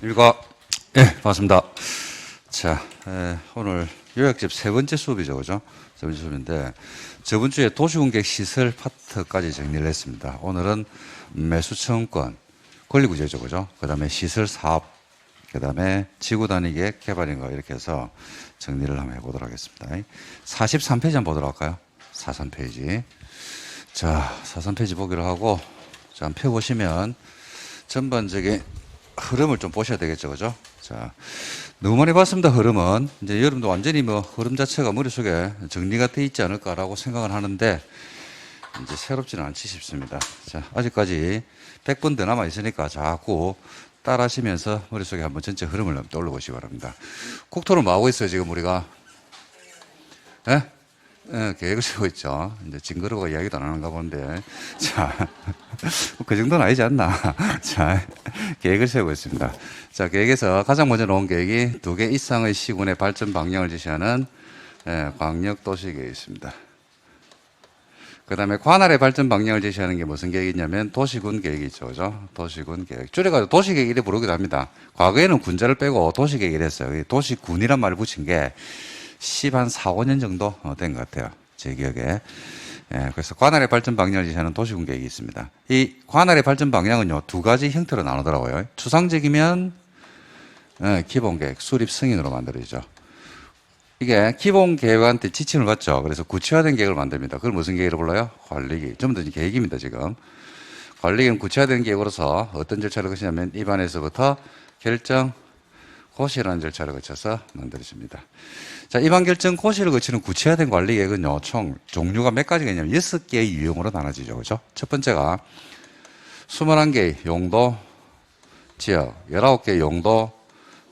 일과 반갑습니다. 자, 오늘 요약집 세 번째 수업이죠, 그죠? 세 번째 수업인데 저번 주에 도시공객 시설 파트까지 정리를 했습니다. 오늘은 매수청권, 권리구제죠, 그죠? 그 다음에 시설 사업, 그 다음에 지구 단위 계획 개발인가 이렇게 해서 정리를 한번 해보도록 하겠습니다. 43페이지 한번 보도록 할까요? 43페이지. 자, 43페이지 보기로 하고, 자, 한번 펴보시면 전반적인 흐름을 좀 보셔야 되겠죠, 그죠? 자, 너무 많이 봤습니다, 흐름은. 이제 여러분도 완전히 뭐 흐름 자체가 머릿속에 정리가 돼 있지 않을까라고 생각을 하는데, 이제 새롭지는 않지 싶습니다. 자, 아직까지 100번 더 남아 있으니까 자꾸 따라 하시면서 머릿속에 한번 전체 흐름을 한번 떠올려 보시기 바랍니다. 국토는 뭐 하고 있어요, 지금 우리가? 예? 계획을 세우고 있죠. 이제 징그러워 이야기도 안 하는가 본데. 자, 그 정도는 아니지 않나. 자, 계획을 세우고 있습니다. 자, 계획에서 가장 먼저 나온 계획이 2개 이상의 시군의 발전 방향을 제시하는 광역도시계획이 있습니다. 그 다음에 관할의 발전 방향을 제시하는 게 무슨 계획이냐면 도시군 계획이 있죠. 그죠? 도시군 계획. 줄여가지고 도시계획 이래 부르기도 합니다. 과거에는 군자를 빼고 도시계획 이랬어요. 도시군이란 말을 붙인 게 10한 4, 5년 정도 된 것 같아요. 제 기억에. 그래서 관할의 발전 방향을 제시하는 도시군 계획이 있습니다. 이 관할의 발전 방향은요, 2가지 형태로 나누더라고요. 추상적이면 기본계획, 수립 승인으로 만들어지죠. 이게 기본계획한테 지침을 받죠. 그래서 구체화된 계획을 만듭니다. 그걸 무슨 계획으로 불러요? 관리계획. 전부 다 계획입니다, 지금. 관리계획은 구체화된 계획으로서 어떤 절차를 거치냐면 입안에서부터 결정, 고시라는 절차를 거쳐서 만들어집니다. 자, 입안 결정 고시를 거치는 구체화된 관리 계획은요, 총 종류가 몇 가지가 있냐면 6개의 유형으로 나눠지죠. 그죠? 첫 번째가 21개의 용도 지역, 19개의 용도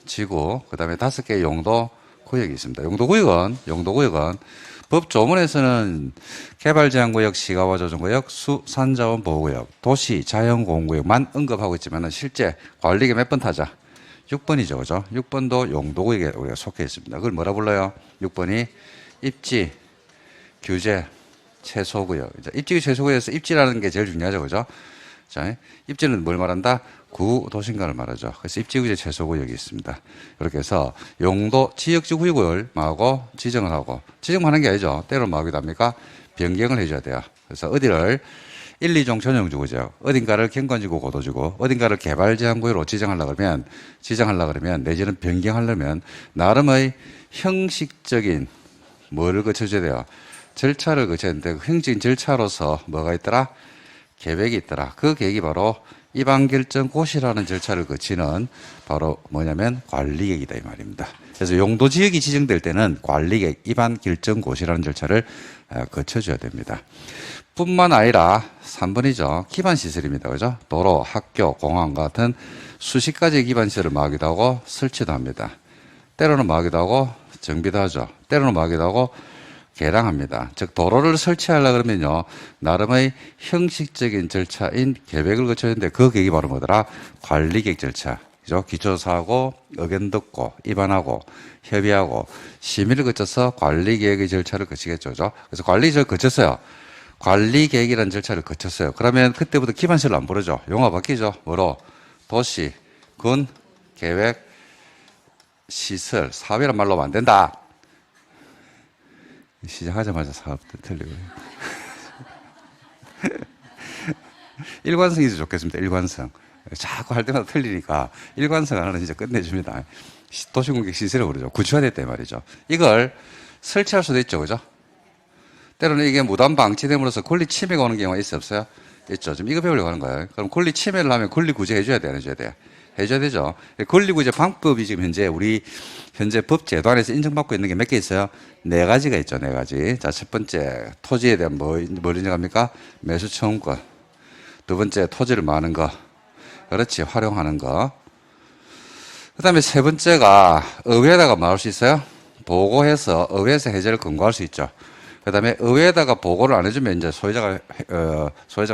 지구, 그 다음에 5개의 용도 구역이 있습니다. 용도구역은 법 조문에서는 개발제한구역, 시가화조정구역, 수산자원보호구역, 도시, 자연공원구역만 언급하고 있지만 실제 관리계 몇 번 타자? 6번이죠. 그죠? 6번도 용도구역에 우리가 속해 있습니다. 그걸 뭐라 불러요? 6번이 입지, 규제, 최소구역. 입지, 최소구역에서 입지라는 게 제일 중요하죠. 그죠? 자, 입지는 뭘 말한다? 구도심간을 말하죠. 그래서 입지, 규제, 최소구역이 있습니다. 이렇게 해서 용도, 지역지 구역을 하고 지정을 하고, 지정하는 게 아니죠. 때로는 뭐 하기도 합니까? 변경을 해줘야 돼요. 그래서 어디를 1, 2종 전용지구죠. 어딘가를 경관지구 고도지구, 어딘가를 개발제한구역으로 지정하려고 그러면, 내지는 변경하려면, 나름의 형식적인 뭐를 거쳐줘야 돼요? 절차를 거쳐야 되는데, 그 형식적인 절차로서 뭐가 있더라? 계획이 있더라. 그 계획이 바로 입안결정고시라는 절차를 거치는 바로 뭐냐면 관리계획이다, 이 말입니다. 그래서 용도지역이 지정될 때는 관리계획, 입안결정고시라는 절차를 거쳐줘야 됩니다. 뿐만 아니라 3번이죠. 기반시설입니다. 그죠? 도로, 학교, 공항 같은 수십 가지의 기반시설을 마하기도 하고 설치도 합니다. 때로는 마하기도 하고 정비도 하죠. 때로는 마하기도 하고 개량합니다. 즉 도로를 설치하려고 그러면요, 나름의 형식적인 절차인 계획을 거쳐야 되는데 그 계획이 바로 뭐더라? 관리계획 절차. 그죠? 기초사하고 의견 듣고 입안하고 협의하고 심의를 거쳐서 관리계획의 절차를 거치겠죠. 그죠? 그래서 관리를 거쳤어요. 관리계획이라는 절차를 거쳤어요. 그러면 그때부터 기반시설을 안 부르죠. 용어가 바뀌죠. 뭐로? 도시, 군, 계획, 시설, 사업이란 말로 하면 안 된다. 시작하자마자 사업도 틀리고. 일관성이 좋겠습니다. 일관성. 자꾸 할 때마다 틀리니까 일관성 하나는 진짜 끝내줍니다. 도시공격 시설을 부르죠. 구체화됐다 말이죠. 이걸 설치할 수도 있죠. 그죠? 때로는 이게 무단 방치됨으로써 권리 침해가 오는 경우가 있어요, 없어요? 있죠. 지금 이거 배우려고 하는 거예요. 그럼 권리 침해를 하면 권리 구제 해줘야 돼, 안 해줘야 돼? 해줘야 되죠. 권리 구제 방법이 지금 현재 법 제도안에서 인정받고 있는 게 몇 개 있어요? 4가지가 있죠, 4가지. 자, 첫 번째, 토지에 대한 뭘 인정합니까? 매수청구권. 두 번째, 토지를 마는 거. 그렇지, 활용하는 거. 그 다음에 세 번째가 의회에다가 뭐 할 수 있어요? 보고해서 의회에서 해제를 권고할 수 있죠. 그 다음에 의회에다가 보고를 안 해주면 이제 소유자가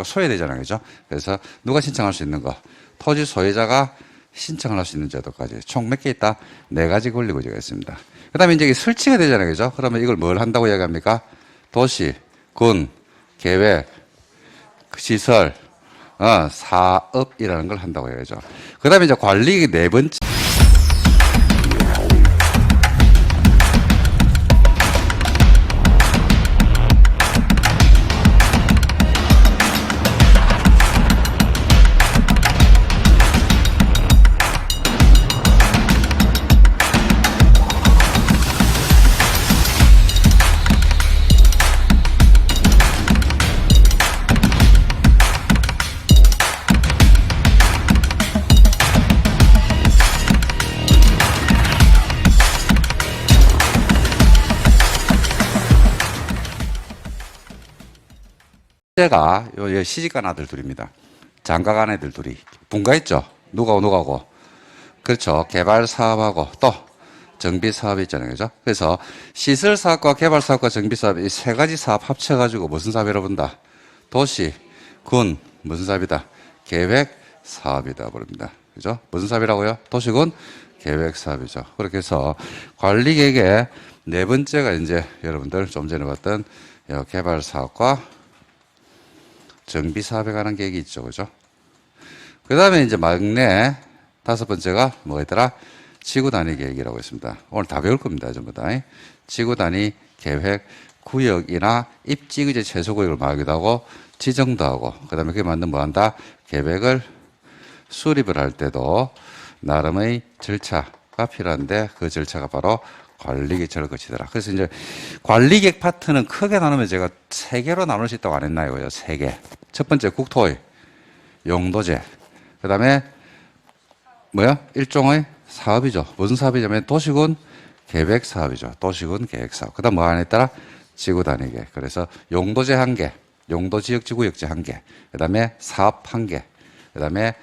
소외되잖아요. 그죠? 그래서 누가 신청할 수 있는 거? 토지 소유자가 신청을 할 수 있는 제도까지. 총 몇 개 있다? 4가지 권리구제가 있습니다. 그 다음에 이제 설치가 되잖아요. 그죠? 그러면 이걸 뭘 한다고 이야기합니까? 도시, 군, 계획, 시설, 사업이라는 걸 한다고 해야죠. 그 다음에 이제 관리의 네 번째. 제가 요 시집간 아들 둘입니다. 장가간 애들 둘이 분가했죠. 누가고 그렇죠. 개발 사업하고 또 정비 사업이 있잖아요, 그죠? 그래서 시설 사업과 개발 사업과 정비 사업 이 세 가지 사업 합쳐가지고 무슨 사업이라고 본다? 도시, 군 무슨 사업이다? 계획 사업이다 부릅니다. 그죠? 무슨 사업이라고요? 도시군 계획 사업이죠. 그렇게 해서 관리 계획의 네 번째가 이제 여러분들 좀 전에 봤던 개발 사업과 정비 사업에 관한 계획이 있죠. 그죠? 그 다음에 이제 막내 다섯 번째가 뭐였더라? 지구 단위 계획이라고 있습니다. 오늘 다 배울 겁니다. 전부 다. 지구 단위 계획 구역이나 입지 규제 최소 구역을 말하기도 하고 지정도 하고 그 다음에 그게 맞는 뭐 한다? 계획을 수립을 할 때도 나름의 절차가 필요한데 그 절차가 바로 관리계획을 거치더라. 그래서 이제 관리계획 파트는 크게 나누면 제가 세 개로 나눌 수 있다고 안 했나요? 그죠? 세 개. 첫 번째 국토의 용도제. 그 다음에 뭐야? 일종의 사업이죠. 무슨 사업이냐면 도시군 계획 사업이죠. 도시군 계획 사업. 그 다음 뭐 안에 따라 지구 단위 계획. 그래서 용도제 한 개, 용도지역지구역제 한 개, 그 다음에 사업 한 개, 그 다음에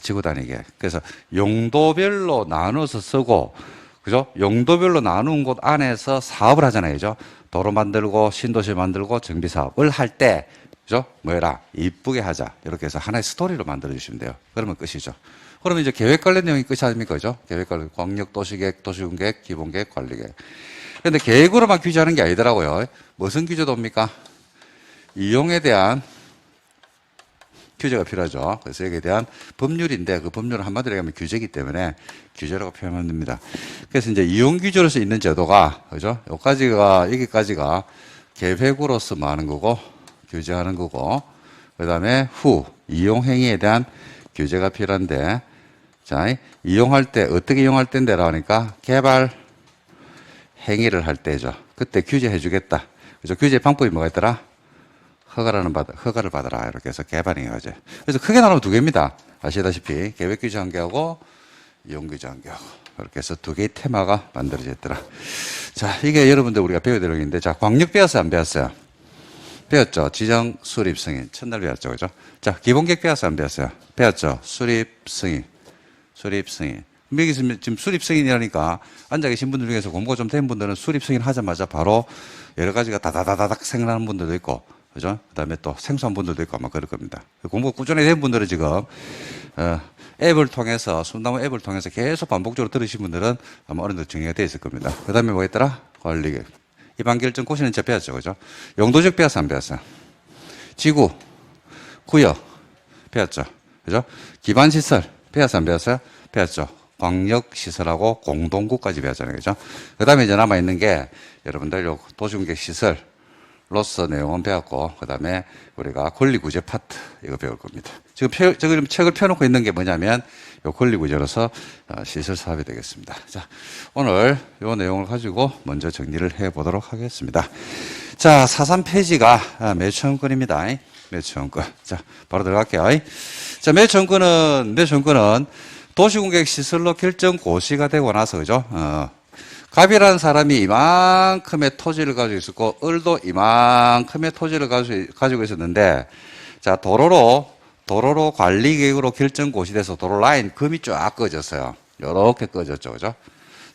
지구 단위 계획. 그래서 용도별로 나눠서 쓰고 그죠? 용도별로 나눈 곳 안에서 사업을 하잖아요. 그죠? 도로 만들고, 신도시 만들고, 정비 사업을 할 때, 그죠? 뭐라? 이쁘게 하자. 이렇게 해서 하나의 스토리로 만들어 주시면 돼요. 그러면 끝이죠. 그러면 이제 계획 관련 내용이 끝이 아닙니까? 그죠? 계획 관련, 광역 도시계획, 도시군계획, 기본계획, 관리계획. 그런데 계획으로만 규제하는 게 아니더라고요. 무슨 규제도 옵니까? 이용에 대한 규제가 필요하죠. 그래서 여기에 대한 법률인데 그 법률은 한마디로 얘기하면 규제이기 때문에 규제라고 표현하면 됩니다. 그래서 이제 이용 규제로서 있는 제도가 그죠? 여기까지가 계획으로서 뭐 하는 거고 규제하는 거고 그다음에 후 이용 행위에 대한 규제가 필요한데 자, 이용할 때 어떻게 이용할 때인데라 하니까 개발 행위를 할 때죠. 그때 규제해 주겠다. 그죠? 규제 방법이 뭐가 있더라? 허가를 받아라. 이렇게 해서 개발행위 하죠. 그래서 크게 나누면 두 개입니다. 아시다시피 계획 규제 한 개하고 이용 규제 한 개하고 이렇게 해서 두 개의 테마가 만들어져 있더라. 자, 이게 여러분들 우리가 배워야 될 내용인데 자, 광역 배웠어요? 안 배웠어요? 배웠죠. 지정, 수립, 승인. 첫날 배웠죠. 그죠? 자, 기본계획 배웠어요? 안 배웠어요? 배웠죠. 수립, 승인. 수립, 승인. 여기서 지금 수립 승인이라니까 앉아 계신 분들 중에서 공부가 좀 된 분들은 수립 승인 하자마자 바로 여러 가지가 다다다닥 생각나는 분들도 있고 그죠? 그 다음에 또 생소한 분들도 있고 아마 그럴 겁니다. 공부가 꾸준히 된 분들은 지금, 앱을 통해서, 순나무 앱을 통해서 계속 반복적으로 들으신 분들은 아마 어느 정도 정리가 되어 있을 겁니다. 그 다음에 뭐 있더라? 관리계획. 이반결정 고시는 저 배웠죠. 그죠? 용도적 배웠어, 안 배웠어요? 지구, 구역, 배웠죠. 그죠? 기반시설, 배웠어, 안 배웠어요? 배웠죠. 광역시설하고 공동구까지 배웠잖아요. 그죠? 그 다음에 이제 남아있는 게 여러분들 요 도시공격 시설, 로서 내용은 배웠고, 그 다음에 우리가 권리구제 파트, 이거 배울 겁니다. 지금 책을 펴놓고 있는 게 뭐냐면, 요 권리구제로서 시설 사업이 되겠습니다. 자, 오늘 요 내용을 가지고 먼저 정리를 해 보도록 하겠습니다. 자, 43페이지가 맨 처음 건입니다. 맨 처음 건. 자, 바로 들어갈게요. 자, 맨 처음 건은 도시공격 시설로 결정 고시가 되고 나서, 그죠? 갑이라는 사람이 이만큼의 토지를 가지고 있었고, 을도 이만큼의 토지를 가지고 있었는데, 자, 도로로 관리계획으로 결정고시 돼서 도로 라인 금이 쫙 꺼졌어요. 요렇게 꺼졌죠. 그죠?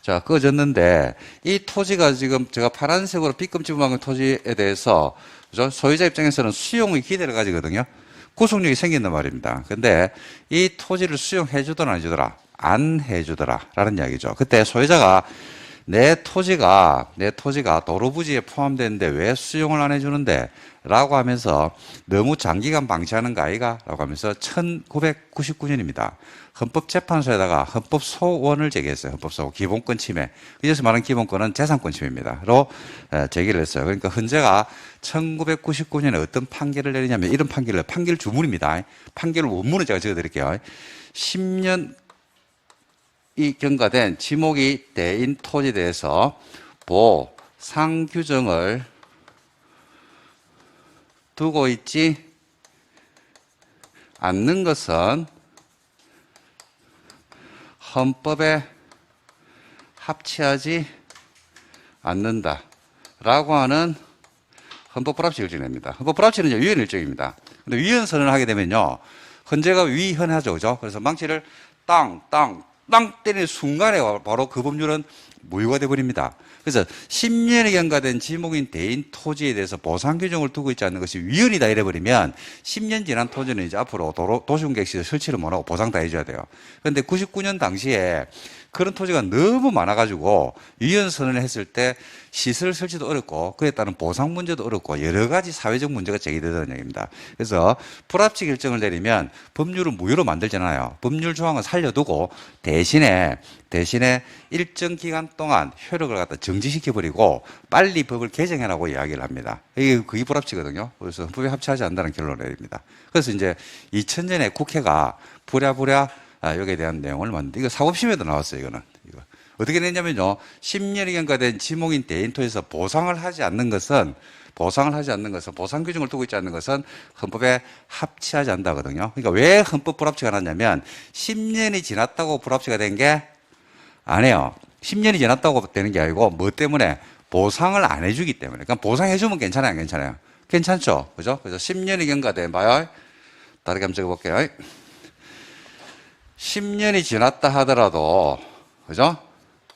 자, 꺼졌는데, 이 토지가 지금 제가 파란색으로 삐끔찌끔한 토지에 대해서, 그죠? 소유자 입장에서는 수용의 기대를 가지거든요. 구속력이 생긴단 말입니다. 근데 이 토지를 수용해주더라, 안 해주더라? 안 해주더라. 라는 이야기죠. 그때 소유자가 내 토지가 도로 부지에 포함되는데 왜 수용을 안 해주는데? 라고 하면서 너무 장기간 방치하는 거 아이가? 라고 하면서 1999년입니다. 헌법재판소에다가 헌법소원을 제기했어요. 헌법소원, 기본권 침해. 여기서 말하는 기본권은 재산권 침해입니다. 로 제기를 했어요. 그러니까 헌재가 1999년에 어떤 판결을 내리냐면 이런 판결 주문입니다. 판결 원문을 제가 적어드릴게요. 10년 이 경과된 지목이 대인 토지에 대해서 보상 규정을 두고 있지 않는 것은 헌법에 합치하지 않는다. 라고 하는 헌법 불합치 결정입니다. 헌법 불합치는 위헌 일정입니다. 근데 위헌 선언을 하게 되면요. 헌재가 위헌하죠. 그죠? 그래서 망치를 땅 때리는 순간에 바로 그 법률은 무효가 되어버립니다. 그래서 10년이 경과된 지목인 대인 토지에 대해서 보상 규정을 두고 있지 않는 것이 위헌이다 이래버리면 10년 지난 토지는 이제 앞으로 도시공객시설 설치를 못하고 보상 다 해줘야 돼요. 그런데 99년 당시에 그런 토지가 너무 많아가지고 위헌 선언을 했을 때 시설 설치도 어렵고 그에 따른 보상 문제도 어렵고 여러 가지 사회적 문제가 제기되는 얘기입니다. 그래서 불합치 결정을 내리면 법률을 무효로 만들잖아요. 법률 조항을 살려두고 대신에 일정 기간 동안 효력을 갖다 정지시켜버리고 빨리 법을 개정해라고 이야기를 합니다. 이게 그게 불합치거든요. 그래서 헌법에 합치하지 않는다는 결론을 내립니다. 그래서 이제 2000년에 국회가 부랴부랴 여기에 대한 내용을 만드는데 이거 사법심에도 나왔어요. 이거 어떻게 냈냐면요. 10년이 경과된 지목인 대인 토지에서 보상 규정을 두고 있지 않는 것은 헌법에 합치하지 않는다거든요. 그러니까 왜 헌법 불합치가 났냐면 10년이 지났다고 불합치가 된 게 아니에요. 10년이 지났다고 되는 게 아니고 뭐 때문에 보상을 안 해주기 때문에. 그러니까 보상해주면 괜찮아요, 안 괜찮아요? 괜찮죠, 그죠? 그래서 10년이 경과된 봐요. 다르게 한번 적어볼게요. 10년이 지났다 하더라도, 그죠?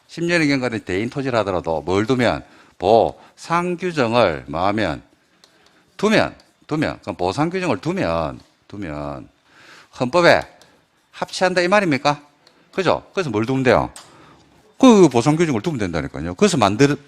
10년이 경과된 대인 토지를 하더라도 뭘 두면 보상 규정을 두면 그럼 보상 규정을 두면 헌법에 합치한다 이 말입니까? 그죠? 그래서 뭘 두면 돼요? 그 보상 규정을 두면 된다니까요. 그래서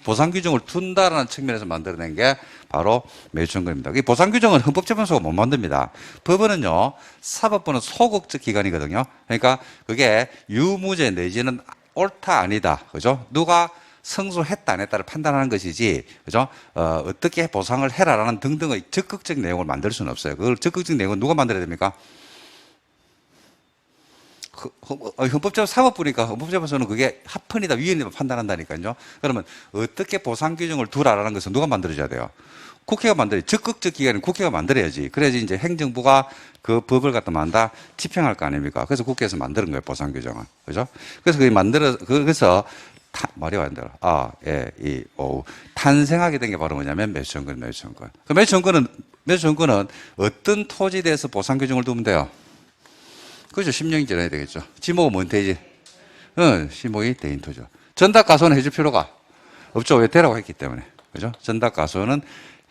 보상 규정을 둔다라는 측면에서 만들어낸 게 바로 매수청구입니다. 이 보상 규정은 헌법재판소가 못 만듭니다. 법원은요, 사법부는 소극적 기관이거든요. 그러니까 그게 유무죄 내지는 옳다 아니다, 그죠? 누가 성소했다 안 했다를 판단하는 것이지, 그죠? 어떻게 보상을 해라라는 등등의 적극적 내용을 만들 수는 없어요. 그걸 적극적 내용은 누가 만들어야 됩니까? 사법부니까 헌법재판소는 그게 합헌이다 위헌이다 판단한다니까요. 그러면 어떻게 보상 규정을 두라라는 것은 누가 만들어줘야 돼요? 국회가 만들어야지. 적극적 기관은 국회가 만들어야지. 그래야지 이제 행정부가 그 법을 갖다 집행할 거 아닙니까? 그래서 국회에서 만드는 거예요, 보상 규정을. 그죠? 그래서 그래서 말이 안 들어. 탄생하게 된 게 바로 뭐냐면 매수청구는. 그 매수청구는 어떤 토지에 대해서 보상 규정을 두면 돼요? 그죠? 10년이 지나야 되겠죠. 지목은 뭔 토지? 지목이 대인 토지죠. 전답가소는 해줄 필요가 없죠. 왜 되라고 했기 때문에. 그죠? 전답가소는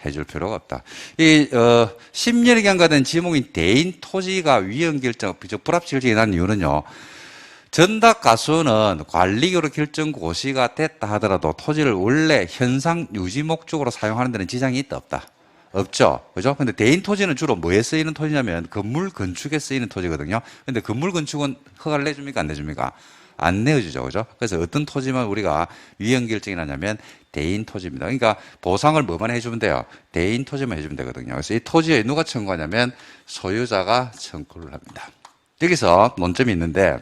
해줄 필요가 없다. 10년이 경과된 지목인 대인 토지가 위헌 결정, 불합치 결정이 난 이유는요. 전답가소는 관리교로 결정 고시가 됐다 하더라도 토지를 원래 현상 유지 목적으로 사용하는 데는 지장이 있다 없다? 없죠. 그죠? 근데 대인 토지는 주로 뭐에 쓰이는 토지냐면 건물 건축에 쓰이는 토지거든요. 근데 건물 건축은 허가를 내줍니까? 안 내줍니까? 안 내어주죠. 그죠? 그래서 어떤 토지만 우리가 위헌 결정이 나냐면 대인 토지입니다. 그러니까 보상을 뭐만 해주면 돼요? 대인 토지만 해주면 되거든요. 그래서 이 토지에 누가 청구하냐면 소유자가 청구를 합니다. 여기서 논점이 있는데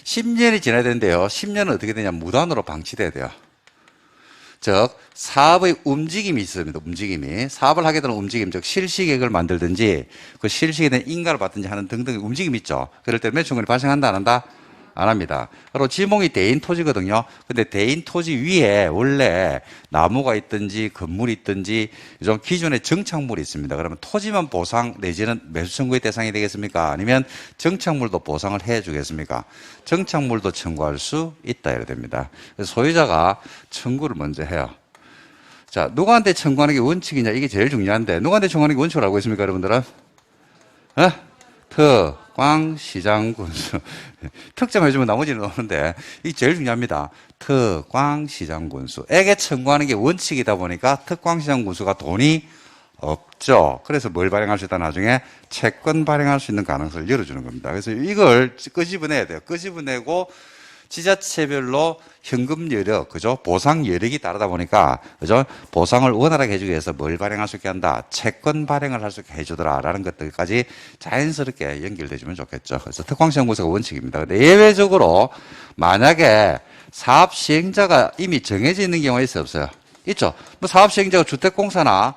10년이 지나야 되는데요. 10년은 어떻게 되냐? 무단으로 방치돼야 돼요. 즉 사업의 움직임이 있습니다. 사업을 하게 되는 움직임, 즉 실시계획을 만들든지 그 실시에 대한 인가를 받든지 하는 등등의 움직임이 있죠. 그럴 때 매수청구이 발생한다 안 한다? 안 합니다. 바로 지목이 대인 토지거든요. 근데 대인 토지 위에 원래 나무가 있든지 건물이 있든지 좀 기존의 정착물이 있습니다. 그러면 토지만 보상 내지는 매수청구의 대상이 되겠습니까? 아니면 정착물도 보상을 해주겠습니까? 정착물도 청구할 수 있다 이래 됩니다. 그래서 소유자가 청구를 먼저 해요. 자, 누구한테 청구하는 게 원칙이냐? 이게 제일 중요한데 누구한테 청구하는 게 원칙을 알고 있습니까, 여러분들은? 특광시장군수. 특정해주면 나머지는 오는데, 이게 제일 중요합니다. 특광시장군수에게 청구하는 게 원칙이다 보니까 특광시장군수가 돈이 없죠. 그래서 뭘 발행할 수 있다? 나중에 채권 발행할 수 있는 가능성을 열어주는 겁니다. 그래서 이걸 끄집어내야 돼요. 끄집어내고 지자체별로 현금 여력, 그죠? 보상 여력이 다르다 보니까, 그죠? 보상을 원활하게 해주기 위해서 뭘 발행할 수 있게 한다? 채권 발행을 할 수 있게 해주더라. 라는 것들까지 자연스럽게 연결돼주면 좋겠죠. 그래서 특광시장군수가 원칙입니다. 근데 예외적으로 만약에 사업 시행자가 이미 정해져 있는 경우가 있어요, 없어요? 있죠? 뭐 사업 시행자가 주택공사나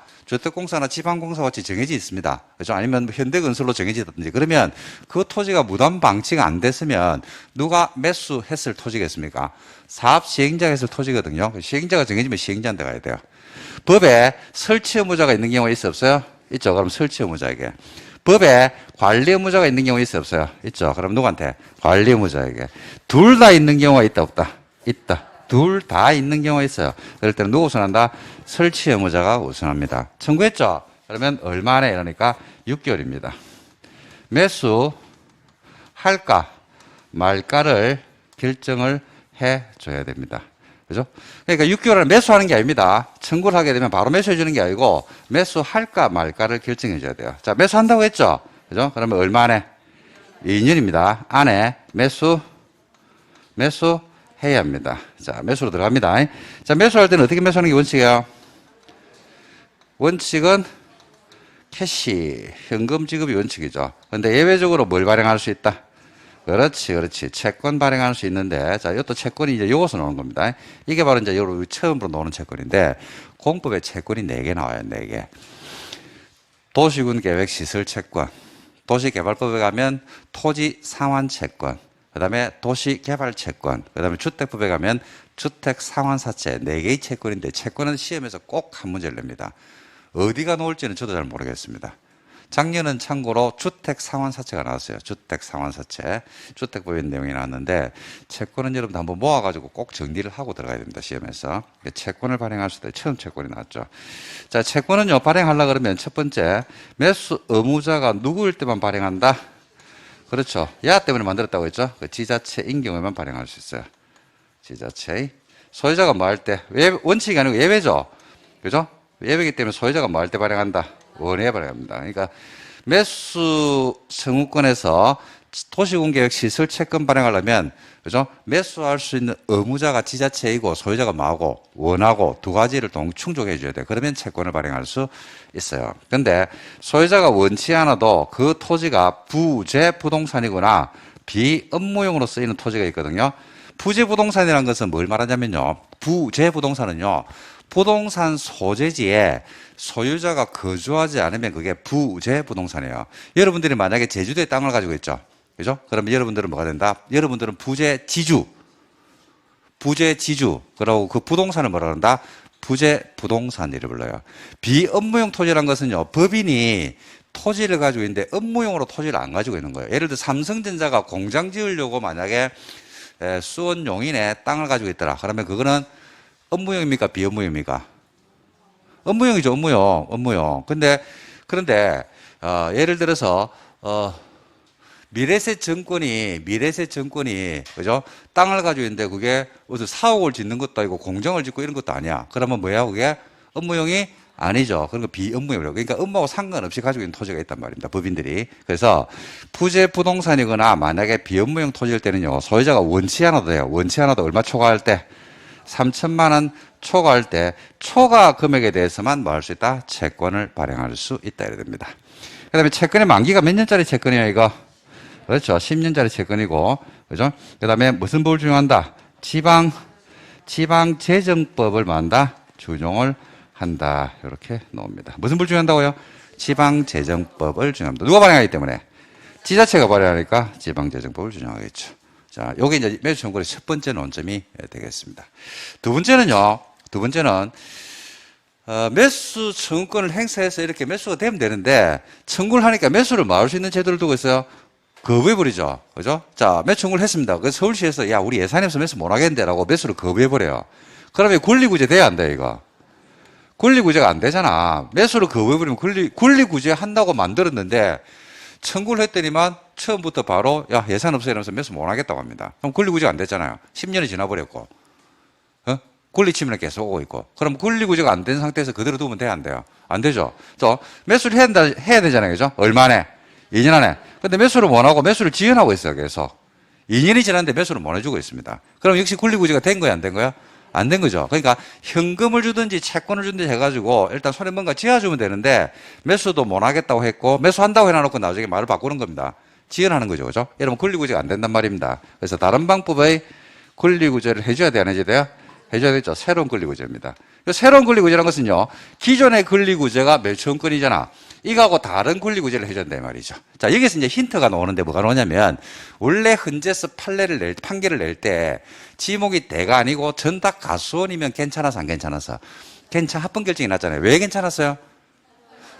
지방공사와 같이 정해져 있습니다. 그죠? 아니면 현대건설로 정해져 있다든지. 그러면 그 토지가 무단 방치가 안 됐으면 누가 매수했을 토지겠습니까? 사업 시행자가 했을 토지거든요. 시행자가 정해지면 시행자한테 가야 돼요. 법에 설치 의무자가 있는 경우가 있어요, 없어요? 있죠. 그럼 설치 의무자에게. 법에 관리 의무자가 있는 경우가 있어요, 없어요? 있죠. 그럼 누구한테? 관리 의무자에게. 둘 다 있는 경우가 있다, 없다? 있다. 둘 다 있는 경우가 있어요. 그럴 때는 누가 우선한다? 설치 의무자가 우선합니다. 청구했죠? 그러면 얼마나 이러니까 6개월입니다. 매수 할까 말까를 결정을 해줘야 됩니다. 그죠? 그러니까 6개월 안에 매수하는 게 아닙니다. 청구를 하게 되면 바로 매수해 주는 게 아니고 매수할까 말까를 결정해 줘야 돼요. 자, 매수한다고 했죠? 그죠? 그러면 얼마 안에? 2년입니다. 안에 매수해야 합니다. 자, 매수로 들어갑니다. 자, 매수할 때는 어떻게 매수하는 게 원칙이에요? 원칙은 캐시, 현금 지급이 원칙이죠. 근데 예외적으로 뭘 발행할 수 있다? 그렇지. 채권 발행할 수 있는데, 자, 이것도 채권이 이제 요것서 나오는 겁니다. 이게 바로 이제 요 처음으로 나오는 채권인데, 공법에 채권이 4개 나와요, 4개. 도시군 계획 시설 채권, 도시개발법에 가면 토지 상환 채권, 그 다음에 도시개발 채권, 그 다음에 주택법에 가면 주택 상환사채, 4개의 채권인데, 채권은 시험에서 꼭 한 문제를 냅니다. 어디가 나올지는 저도 잘 모르겠습니다. 작년은 참고로 주택 상환사채가 나왔어요. 주택 상환사채. 주택법의 내용이 나왔는데, 채권은 여러분들 한번 모아가지고 꼭 정리를 하고 들어가야 됩니다. 시험에서. 채권을 발행할 수 있다. 처음 채권이 나왔죠. 자, 채권은요, 발행하려고 그러면 첫 번째, 매수 의무자가 누구일 때만 발행한다? 그렇죠. 야 때문에 만들었다고 했죠. 그 지자체인 경우에만 발행할 수 있어요. 지자체. 소유자가 뭐 할 때? 원칙이 아니고 예외죠. 그죠? 예외이기 때문에 소유자가 뭐 할 때 발행한다? 원해야 발행합니다. 그러니까 매수 청구권에서 도시군계획 시설 채권 발행하려면, 그죠? 매수할 수 있는 의무자가 지자체이고 소유자가 뭐하고? 원하고 두 가지를 충족해 줘야 돼요. 그러면 채권을 발행할 수 있어요. 근데 소유자가 원치 않아도 그 토지가 부재 부동산이거나 비업무용으로 쓰이는 토지가 있거든요. 부재 부동산이라는 것은 뭘 말하냐면요. 부재 부동산은요. 부동산 소재지에 소유자가 거주하지 않으면 그게 부재 부동산이에요. 여러분들이 만약에 제주도에 땅을 가지고 있죠. 그죠? 그러면 여러분들은 뭐가 된다? 여러분들은 부재 지주. 그러고 그 부동산을 뭐라 그런다? 부재 부동산이라고 불러요. 비업무용 토지라는 것은요. 법인이 토지를 가지고 있는데 업무용으로 토지를 안 가지고 있는 거예요. 예를 들어 삼성전자가 공장 지으려고 만약에 수원 용인에 땅을 가지고 있더라. 그러면 그거는 업무용입니까? 비업무용입니까? 업무용이죠, 업무용. 그런데, 예를 들어서, 미래세 정권이, 그죠? 땅을 가지고 있는데 그게 무슨 사옥을 짓는 것도 아니고 공장을 짓고 이런 것도 아니야. 그러면 뭐야? 그게 업무용이 아니죠. 그런 거 비업무용이라고. 그러니까 업무하고 상관없이 가지고 있는 토지가 있단 말입니다. 법인들이. 그래서 부재 부동산이거나 만약에 비업무용 토지일 때는요, 소유자가 원치 않아도 돼요. 원치 않아도 얼마 초과할 때? 3천만 원 초과할 때 초과 금액에 대해서만 뭐 할 수 있다? 채권을 발행할 수 있다 이래 됩니다. 그 다음에 채권의 만기가 몇 년짜리 채권이에요, 이거? 그렇죠. 10년짜리 채권이고, 그죠? 그 다음에 무슨 법을 준용한다? 지방재정법을 만다? 준용을 한다. 이렇게 나옵니다. 무슨 법을 준용한다고요? 지방재정법을 준용합니다. 누가 발행하기 때문에? 지자체가 발행하니까 지방재정법을 준용하겠죠. 자, 요게 이제 매수 청구의 첫 번째 논점이 되겠습니다. 두 번째는, 매수 청구권을 행사해서 이렇게 매수가 되면 되는데, 청구를 하니까 매수를 막을 수 있는 제도를 두고 있어요. 거부해버리죠. 그죠? 자, 매수 청구를 했습니다. 그래서 서울시에서, 야, 우리 예산이 없어 매수 못 하겠는데 라고 매수를 거부해버려요. 그러면 권리구제 돼야 안 돼, 이거? 권리구제가 안 되잖아. 매수를 거부해버리면 권리구제 한다고 만들었는데, 청구를 했더니만 처음부터 바로 야 예산 없어 이러면서 매수 못 하겠다고 합니다. 그럼 권리구제가 안 됐잖아요. 10년이 지나버렸고 권리침해는 계속 오고 있고. 그럼 권리구제가 안 된 상태에서 그대로 두면 돼야 안 돼요? 안 되죠. 또 매수를 해야 되잖아요. 그죠? 얼마 안에? 2년 안에. 근데 매수를 못 하고 매수를 지연하고 있어요. 그래서 2년이 지났는데 매수를 못 해주고 있습니다. 그럼 역시 권리구제가 된 거야 안 된 거야? 안 된 거죠. 그러니까 현금을 주든지 채권을 주든지 해가지고 일단 손에 뭔가 쥐어주면 되는데 매수도 못 하겠다고 했고 매수한다고 해놔놓고 나중에 말을 바꾸는 겁니다. 지연하는 거죠. 그죠? 여러분 권리구제가 안 된단 말입니다. 그래서 다른 방법의 권리구제를 해줘야 돼 안 해줘야 돼요? 해줘야 되죠. 새로운 권리구제입니다. 새로운 권리구제라는 것은요, 기존의 권리구제가 멸치원권이잖아. 이거하고 다른 권리구제를 해준다 이 말이죠. 자, 여기서 이제 힌트가 나오는데 뭐가 나오냐면, 원래 헌재에서 판례를 낼 때, 지목이 대가 아니고 전탁 가수원이면 괜찮아서 안 괜찮아서? 합본 결정이 났잖아요. 왜 괜찮았어요?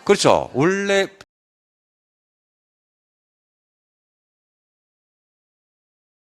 그렇죠. 원래